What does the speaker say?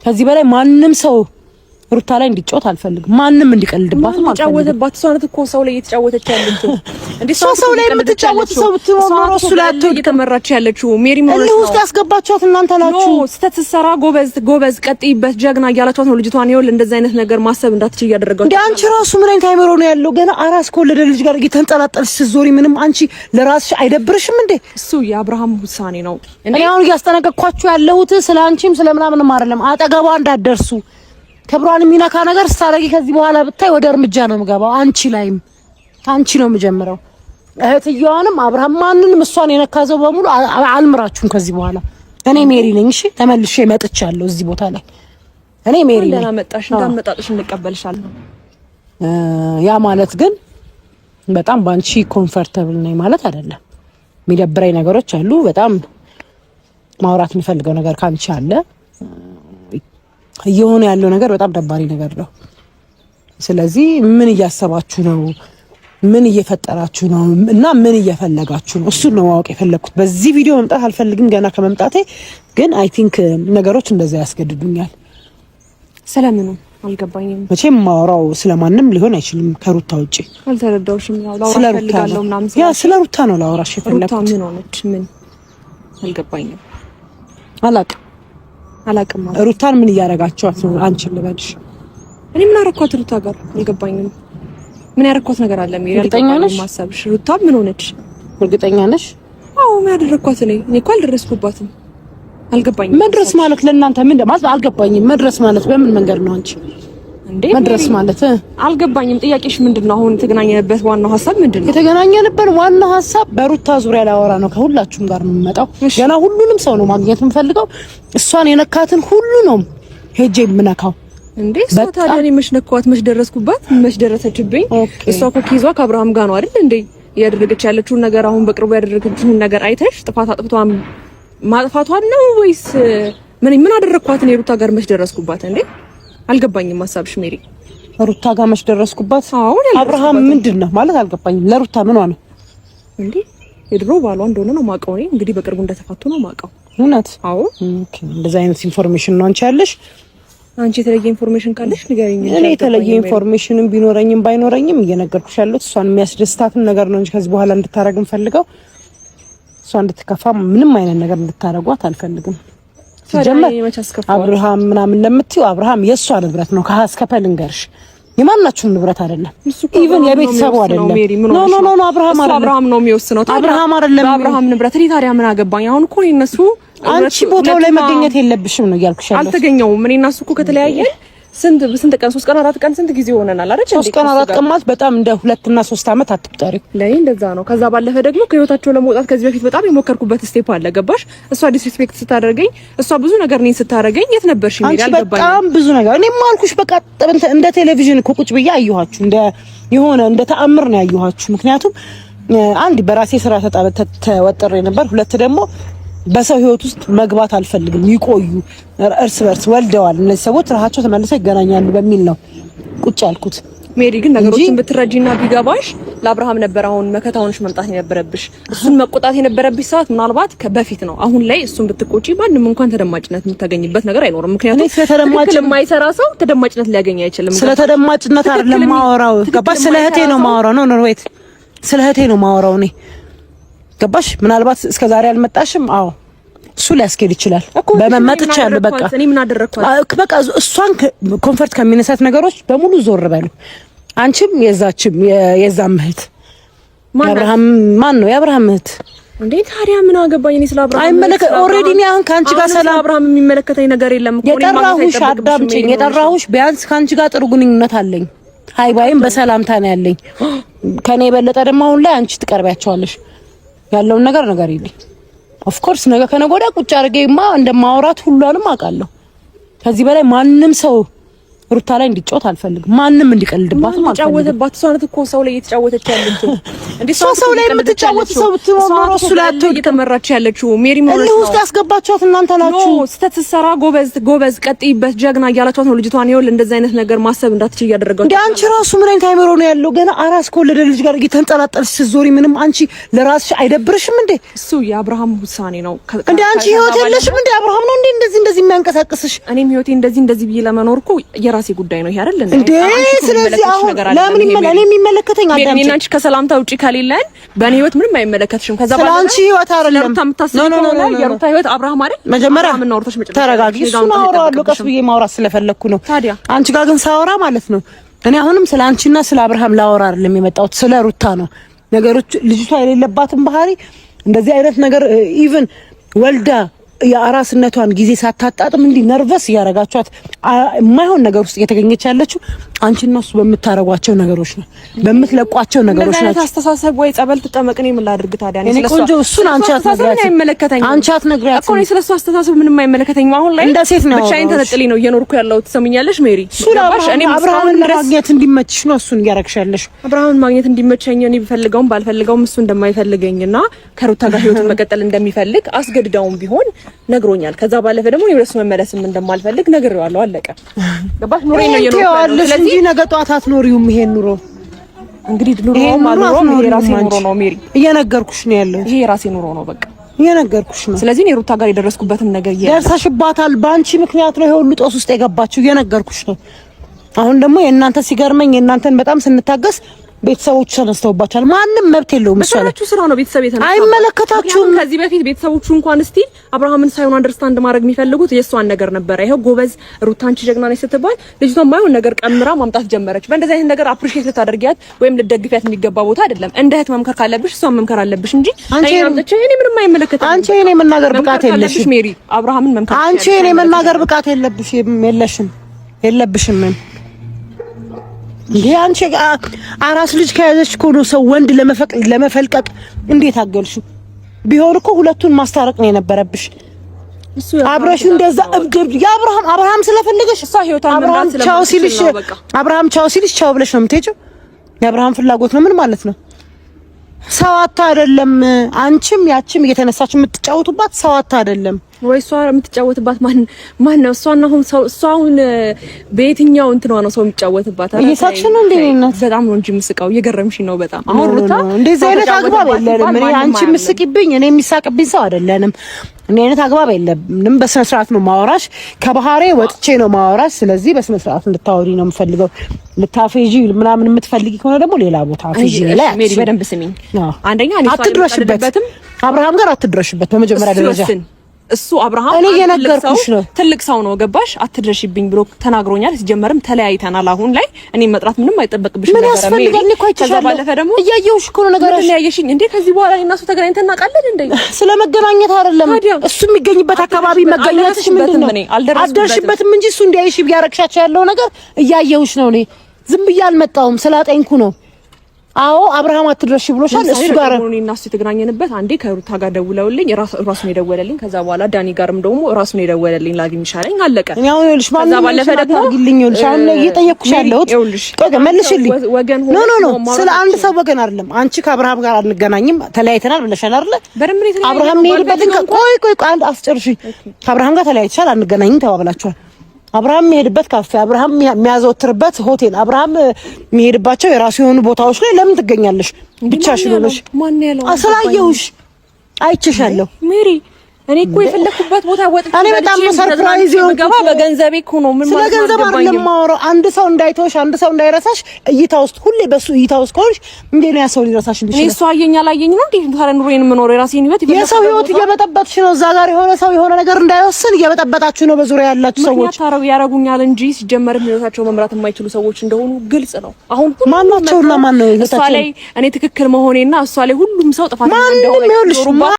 ከዚህ በላይ ማንም ሰው ሩታ ላይ እንዲጫወት አልፈልግም። ማንም እንዲቀልድባት ነው አልፈልግም። እሷ ናት እኮ ሰው ላይ እየተጫወተች ያለችው። እንዴ ሰው ላይ የምትጫወት ሰው ብትኖር ኖሮ እሱ ላይ እየተመራች ያለችው ሜሪ ሞራስ ነው። ውስጥ ያስገባችኋት እናንተ ናችሁ። ስተት ስትሰራ ጎበዝ ቀጥይበት ጀግና እያላችኋት ነው ልጅቷን። ይኸውልህ እንደዛ አይነት ነገር ማሰብ እንዳትችል እያደረጋችሁ። እንዴ አንቺ ራሱ ምን አይነት አይምሮ ነው ያለው? ገና አራስ ከወለደ ልጅ ጋር እየተንጠላጠልሽ ስትዞሪ ምንም አንቺ ለራስሽ አይደብርሽም እንዴ? እሱ የአብርሃም ውሳኔ ነው። እኔ አሁን እያስጠነቀቅኳችሁ ያለሁት ስለ አንቺም ስለምናምንም አይደለም። አጠገቧ እንዳትደርሱ። ክብሯን የሚነካ ነገር ስታረጊ ከዚህ በኋላ ብታይ ወደ እርምጃ ነው የምገባው። አንቺ ላይም አንቺ ነው የምጀምረው። እህትየዋንም አብርሃም ማንንም እሷን የነካዘው በሙሉ አልምራችሁም ከዚህ በኋላ። እኔ ሜሪ ነኝ። እሺ ተመልሼ መጥቻለሁ እዚህ ቦታ ላይ። እኔ ሜሪ ነኝ። ለና መጣሽ እንዳመጣጥሽ እንቀበልሻለን። ያ ማለት ግን በጣም ባንቺ ኮምፎርታብል ነኝ ማለት አይደለም። የሚደብረኝ ነገሮች አሉ። በጣም ማውራት የምፈልገው ነገር ካንቺ አለ። እየሆነ ያለው ነገር በጣም ደባሪ ነገር ነው። ስለዚህ ምን እያሰባችሁ ነው? ምን እየፈጠራችሁ ነው? እና ምን እየፈለጋችሁ ነው? እሱን ነው ማወቅ የፈለኩት። በዚህ ቪዲዮ መምጣት አልፈልግም ገና ከመምጣቴ፣ ግን አይ ቲንክ ነገሮች እንደዛ ያስገድዱኛል። ስለምኑ አልገባኝም። መቼም ማወራው ስለማንም ሊሆን አይችልም ከሩታ ውጪ። አልተረዳውሽም። ያው ላውራ ፈልጋለሁ ምናምን ያ ስለ ሩታ ነው ላውራሽ የፈለኩት። ሩታ ምን ሆነች? ምን አልገባኝም። አላቅም ማለት ሩታን ምን እያረጋችኋት ነው? አንቺን ልበልሽ። እኔ ምን አረኳት ሩታ ጋር አልገባኝም። ምን ያረኳት ነገር አለ? ሜሪ አልገባኝም። ማሰብሽ ሩታ ምን ሆነች? እርግጠኛ ነሽ? አዎ ምን ያደረኳት? እኔ እኮ አልደረስኩባትም። አልገባኝም። መድረስ ማለት ለእናንተ ምን ማለት አልገባኝም። መድረስ ማለት በምን መንገድ ነው አንቺ እንዴ? መድረስ ማለት አልገባኝም። ጥያቄሽ ምንድነው? አሁን የተገናኘንበት ዋናው ሀሳብ ምንድነው? የተገናኘንበት ዋናው ሀሳብ በሩታ ዙሪያ ላወራ ነው። ከሁላችሁም ጋር ነው የምመጣው። ገና ሁሉንም ሰው ነው ማግኘት የምፈልገው። እሷን የነካትን ሁሉ ነው ሄጄ የምነካው። እንዴ እሷ ታዲያ እኔ መች ነካኋት? መች ደረስኩባት? መች ደረሰችብኝ? እሷ እኮ ኪዟ ከአብርሃም ጋር ነው አይደል እንዴ ያደረገች ያለችውን ነገር። አሁን በቅርቡ ያደረገችውን ነገር አይተሽ ጥፋቷን ማጥፋቷን ነው ወይስ ምን አደረኳት? እኔ ሩታ ጋር መች ደረስኩባት እንዴ? አልገባኝም ሀሳብሽ ሜሪ። ሩታ ጋር መች ደረስኩባት? አብርሃም ምንድነው ማለት አልገባኝም። ለሩታ ምኗ ነው እንዴ? የድሮ ባሏ እንደሆነ ነው ማውቀው እኔ። እንግዲህ በቅርቡ እንደተፋቱ ነው ማውቀው። እውነት? አዎ። ኦኬ። እንደዛ አይነት ኢንፎርሜሽን ነው አንቺ ያለሽ? አንቺ የተለየ ኢንፎርሜሽን ካለሽ ንገሪኝ። እኔ የተለየ ኢንፎርሜሽንም ቢኖረኝም ባይኖረኝም እየነገርኩሽ ያለሁት እሷን የሚያስደስታትን ነገር ነው እንጂ ከዚህ በኋላ እንድታረግ እንፈልገው እሷ እንድትከፋ ምንም አይነት ነገር እንድታረጓት አልፈልግም። ሲጀመር አብርሃም ምናምን እንደምትይው አብርሃም የሷ ንብረት ነው። ከሀስከፈ ልንገርሽ የማናችሁም ንብረት አይደለም። ኢቭን የቤተሰቡ አይደለም። ኖ አብርሃም ነው የሚወስነው። አብርሃም አይደለም አብርሃም ንብረት። እኔ ታዲያ ምን አገባኝ? አሁን እኮ እነሱ አንቺ ቦታው ላይ መገኘት የለብሽም ነው እያልኩሽ ያለው። አልተገኘውም። እኔ እና እሱ እኮ ከተለያየን ስንት ቀን 3 ቀን 4 ቀን ስንት ጊዜ ሆነናል አይደል? 3 ቀን 4 ቀን ማለት በጣም እንደ 2 እና 3 አመት አትቁጠሪው። ለኔ እንደዛ ነው። ከዛ ባለፈ ደግሞ ከህይወታቸው ለመውጣት ከዚህ በፊት በጣም የሞከርኩበት ስቴፕ አለ። ገባሽ? እሷ ዲስሪስፔክት ስታደርገኝ፣ እሷ ብዙ ነገር ነኝ ስታደርገኝ የት ነበርሽ? ሜሪ አልገባኝም። በጣም ብዙ ነገር እኔም አልኩሽ። በቃ እንደ ቴሌቪዥን እኮ ቁጭ ብዬ አየኋችሁ። እንደ ተአምር ነው ያየኋችሁ። ምክንያቱም አንድ በራሴ ስራ ተወጥሬ ነበር። ሁለት ደግሞ በሰው ህይወት ውስጥ መግባት አልፈልግም። ይቆዩ እርስ በርስ ወልደዋል እነዚህ ሰዎች ራሳቸው ተመልሰው ይገናኛሉ በሚል ነው ቁጭ ያልኩት። ሜሪ ግን ነገሮችን ብትረጂና ቢገባሽ ለአብርሃም ነበር አሁን መከታውንሽ መምጣት የነበረብሽ። እሱን መቆጣት የነበረብሽ ሰዓት ምናልባት ከበፊት ነው። አሁን ላይ እሱን ብትቆጪ ማንም እንኳን ተደማጭነት የምታገኝበት ነገር አይኖርም። ምክንያቱም ስለተደማጭነት የማይሰራ ሰው ተደማጭነት ሊያገኝ አይችልም። ስለተደማጭነት አይደለም ማወራው። ገባሽ? ስለ እህቴ ነው ማወራው። ኖ ዌት፣ ስለ እህቴ ነው ማወራው እኔ። ገባሽ? ምናልባት እስከዛሬ አልመጣሽም። አዎ እሱ ሊያስኬድ ይችላል። በመመጥቻለሁ በቃ እኔ ምን አደረኳት? በቃ እሷን ኮምፎርት ከሚነሳት ነገሮች በሙሉ ዞር በሉ። አንቺም የዛም እህት አብርሃም ማን ነው የአብርሃም እህት እንዴ? ታዲያ ምን አገባኝ? እኔ ስለ አብርሃም አይመለከት ኦሬዲ ነው። አሁን ካንቺ ጋር ሰላም አብርሃም የሚመለከተኝ ነገር የለም እኮ። የጠራሁሽ አዳምጪኝ። የጠራሁሽ ቢያንስ ካንቺ ጋር ጥሩ ግንኙነት አለኝ። ሃይባይም በሰላምታ ነው ያለኝ። ከኔ የበለጠ ደግሞ አሁን ላይ አንቺ ትቀርቢያቸዋለሽ። ያለውን ነገር ይልኝ። ኦፍ ኮርስ ነገ ከነገ ወዲያ ቁጭ አድርጌማ እንደማወራት ሁሉንም አውቃለሁ። ከዚህ በላይ ማንም ሰው ሩታ ላይ እንዲጫወት አልፈልግም። ማንም እንዲቀልድባት ማለት ነው። ተጫወተባት እሷ ናት እኮ ሰው ላይ እየተጫወተች ያለችው። እንዴ ሰው ላይ የምትጫወት ሰው ብትኖር ኖሮ እሱ ላይ እየተመራች ያለችው ሜሪ ሞራስ ነው። ውስጥ ያስገባችኋት እናንተ ናችሁ። ስተት ስትሰራ ጎበዝ ቀጥይበት ጀግና እያላችኋት ነው ልጅቷን። ይኸውልህ እንደዛ አይነት ነገር ማሰብ እንዳትችል እያደረጋችሁ እንዴ። አንቺ ራሱ ምን አይነት አይምሮ ነው ያለው? ገና አራስ ከወለደ ልጅ ጋር እየተንጠላጠልሽ ስትዞሪ ምንም አንቺ ለራስሽ አይደብርሽም እንዴ? እሱ የአብርሃም ውሳኔ ነው እንዴ። አንቺ ህይወት የለሽም እንዴ? አብርሃም ነው እንዴ እንደዚህ የሚያንቀሳቅስሽ? እኔም ህይወቴ እንደዚህ ብዬ ለመኖር እኮ የራሴ ጉዳይ ነው ይሄ አይደል እንዴ? ስለዚህ አሁን ለምን የሚመለከተኝ አዳም እኔ እና አንቺ ከሰላምታ ውጪ ከሌለን በእኔ ህይወት ምንም አይመለከትሽም። ከዛ በኋላ አንቺ ህይወት አይደለም ሩታ የምታስበው ነው። የሩታ ህይወት አብርሃም አይደል? መጀመሪያ ተረጋጊ። እሱን አወራለሁ ቀስ ብዬ ማውራት ስለፈለኩ ነው። ታዲያ አንቺ ጋር ግን ሳወራ ማለት ነው እኔ አሁንም ስለ አንቺና ስለ አብርሃም ላወራ አይደለም የመጣሁት፣ ስለ ሩታ ነው። ነገሮች ልጅቷ የሌለባትን ባህሪ እንደዚህ አይነት ነገር ኢቭን ወልዳ የአራስነቷን ጊዜ ሳታጣጥም እንዲህ ነርቨስ ያረጋቻት የማይሆን ነገር ውስጥ እየተገኘች ያለችው አንቺና እሱ በምታረጓቸው ነገሮች ነው፣ በምትለቋቸው ነገሮች ነው። እንደዚህ አስተሳሰብ ወይ ጸበል ትጠመቅ ነው ምን ላድርግ ታዲያ? እኔ ቆንጆ እሱን አንቺ አትነግሪያትም። አንቺ አትነግሪያትም እኮ ነው ስለሱ አስተሳሰብ ምንም አይመለከተኝም። አሁን ላይ እንደ ሴት ነው ብቻዬን ተነጥሊ ነው እየኖርኩ ያለሁት። ትሰምኛለሽ ሜሪ? እኔ አብርሃምን ማግኘት እንዲመችሽ ነው እሱን እያረግሻለሽ። አብርሃምን ማግኘት እንዲመቸኝ እኔ ብፈልገውም ባልፈልገውም እሱ እንደማይፈልገኝና ከሩታ ጋር ህይወቱን መቀጠል እንደሚፈልግ አስገድዳውም ቢሆን ነግሮኛል። ከዛ ባለፈ ደግሞ ወደሱ መመለስም እንደማልፈልግ ነግሬዋለሁ። አለቀ። ገባሽ? ኑሮ ነው የኖርኩት። ስለዚህ ነገ ጧት አትኖሪውም ይሄን ኑሮ። እንግዲህ ኑሮ ማለት ነው የራሴ ኑሮ ነው ሜሪ፣ እየነገርኩሽ ነው ያለው። ይሄ የራሴ ኑሮ ነው በቃ እየነገርኩሽ ነው። ስለዚህ እኔ ሩታ ጋር የደረስኩበትን ነገር ደርሰሽባታል። በአንቺ ምክንያት ነው ይሄ ሁሉ ጦስ ውስጥ የገባችው። እየነገርኩሽ ነው። አሁን ደግሞ የእናንተ ሲገርመኝ የእናንተን በጣም ስንታገስ ቤተሰቦቹ ተነስተውባቸዋል። ማንም መብት የለውም። እሱ አለች ስራ ነው ቤተሰብ የተነሳው። አይመለከታችሁም። ከዚህ በፊት ቤተሰቦቹ እንኳን እስቲ አብርሃምን ሳይሆን አንደርስታንድ ማድረግ የሚፈልጉት የእሷን ነገር ነበረ። ይሄው ጎበዝ ሩታንቺ ጀግና ነች ስትባል ልጅቷን ማይሆን ነገር ቀምራ ማምጣት ጀመረች። በእንደዚህ አይነት ነገር አፕሪሺየት ልታደርጊያት ወይም ልትደግፊያት የሚገባ ቦታ አይደለም። እንደ እህት መምከር ካለብሽ እሷን መምከር አለብሽ እንጂ እኔ ምንም አይመለከታችሁም። አንቺ እኔ መናገር ብቃት የለሽም ሜሪ። አብርሃምን መምከር አንቺ እኔ መናገር ብቃት የለብሽም። እንዴ አንቺ አራስ ልጅ ከያዘች እኮ ነው ሰው ወንድ ለመፈልቀቅ እንዴት አገልሹ? ቢሆን እኮ ሁለቱን ማስታረቅ ነው የነበረብሽ። አብረሽ እንደዛ አብርሃም ስለፈለገሽ እሷ ህይወቷን መምራት ስለምትችል ነው። በቃ አብርሃም ቻው ሲልሽ ቻው ብለሽ ነው የምትሄጂው። የአብርሃም ፍላጎት ነው ምን ማለት ነው? ሰዋታ አይደለም። አንቺም ያቺም እየተነሳች የምትጫወቱባት ሰዋታ አይደለም ወይ? እሷ የምትጫወትባት ማን ነው? እሷና እሷውን በየትኛው እንትኗ ነው ሰው የሚጫወትባት? እየሳቅሽ ነው እንዴ? በጣም ነው እንጂ የምስቀው። እየገረምሽኝ ነው በጣም። አሁን ሩታ እንደዚህ አይነት አግባብ የለንም። እኔ አንቺ የምስቂብኝ እኔ የሚሳቅብኝ ሰው አይደለንም። እኔ አይነት አግባብ የለንም። በስነ ስርዓት ነው ማወራሽ። ከባህሬ ወጥቼ ነው ማወራሽ። ስለዚህ በስነ ስርዓት እንድታወሪ ነው የምፈልገው። ልታፌጂ ምናምን የምትፈልጊ ከሆነ ደግሞ ሌላ ቦታ አፌጂ ላይ ሜሪ በደንብ ስሚኝ። አንደኛ እኔ አትድረሽበትም፣ አብርሃም ጋር አትድረሽበት በመጀመሪያ ደረጃ። እሱ አብርሃም እኔ የነገርኩሽ ነው ትልቅ ሰው ነው ገባሽ? አትድረሽብኝ ብሎ ተናግሮኛል። ሲጀመርም ተለያይተናል። አሁን ላይ እኔ መጥራት ምንም አይጠበቅብሽ ነገር ነው። ከዛ ባለፈ ደግሞ እያየሁሽ እኮ ነው ነገር ያየሽኝ እንዴ? ከዚህ በኋላ እኔና እሱ ተገናኝተን እናውቃለን እንዴ? ስለመገናኘት አይደለም እሱ የሚገኝበት አካባቢ መገኘትሽ ምንድን ነው? አልደረሽበትም እንጂ እሱ እንዲያይሽ ቢያረክሻቸው ያለው ነገር እያየሁሽ ነው። እኔ ዝም ብዬ አልመጣሁም፣ ስላጠኝኩ ነው። አዎ አብርሃም አትድረሽ ብሎሻል። እሱ ጋር ነው እና እሱ የተገናኘንበት አንዴ ከሩታ ጋር ደውለውልኝ ራሱ ነው የደወለልኝ። ከዛ በኋላ ዳኒ ጋርም ደግሞ ራሱ ነው የደወለልኝ ላግኝሽ አለኝ። አለቀ። እኔ አሁን ይኸውልሽ ማን ነው ባለፈ ደግሞ አግልኝ ይኸውልሽ አሁን እየጠየቅኩሽ ያለሁት ቆይ መልሽልኝ። ኖ ስለ አንድ ሰው ወገን አይደለም። አንቺ ከአብርሃም ጋር አንገናኝም ተለያይተናል ብለሻል አይደለ? አብርሃም የሚሄድበትን ቆይ አንድ አስጨርሽኝ። ከአብርሃም ጋር ተለያይተሻል አንገናኝም ተባብላችኋል። አብርሃም የሚሄድበት ካፌ፣ አብርሃም የሚያዘወትርበት ሆቴል፣ አብርሃም የሚሄድባቸው የራሱ የሆኑ ቦታዎች ላይ ለምን ትገኛለሽ? ብቻሽን ሆነሽ ማን ያለው? አስላየውሽ አይቼሻለሁ ሜሪ። እኔ እኮ የፈለኩበት ቦታ ወጥቼ እኔ በጣም ሰርፕራይዝ ይገባ በገንዘቤ እኮ ነው። ምን ማለት ነው? ስለገንዘብ አይደለም የማወራው። አንድ ሰው እንዳይተውሽ፣ አንድ ሰው እንዳይረሳሽ እይታ ውስጥ ሁሌ በሱ እይታ ውስጥ ከሆንሽ እንዴት ነው ያ ሰው ሊረሳሽ እንዴ? እሱ አየኝ አላየኝ ነው እንዴ? ታዲያ ኑሮዬን የምኖረው የራሴን ህይወት የሰው ህይወት እየበጠበጥሽ ነው። እዛ ጋር የሆነ ሰው የሆነ ነገር እንዳይወስን እየበጠበጣችሁ ነው በዙሪያ ያላችሁ ሰዎች። ያረጉኛል እንጂ ሲጀመርም ህይወታቸው መምራት የማይችሉ ሰዎች እንደሆኑ ግልጽ ነው። አሁን ማናቸውና ማን ነው ህይወታቸው? እሷ ላይ እኔ ትክክል መሆኔና እሷ ላይ ሁሉም ሰው ጥፋተኛ እንደሆነ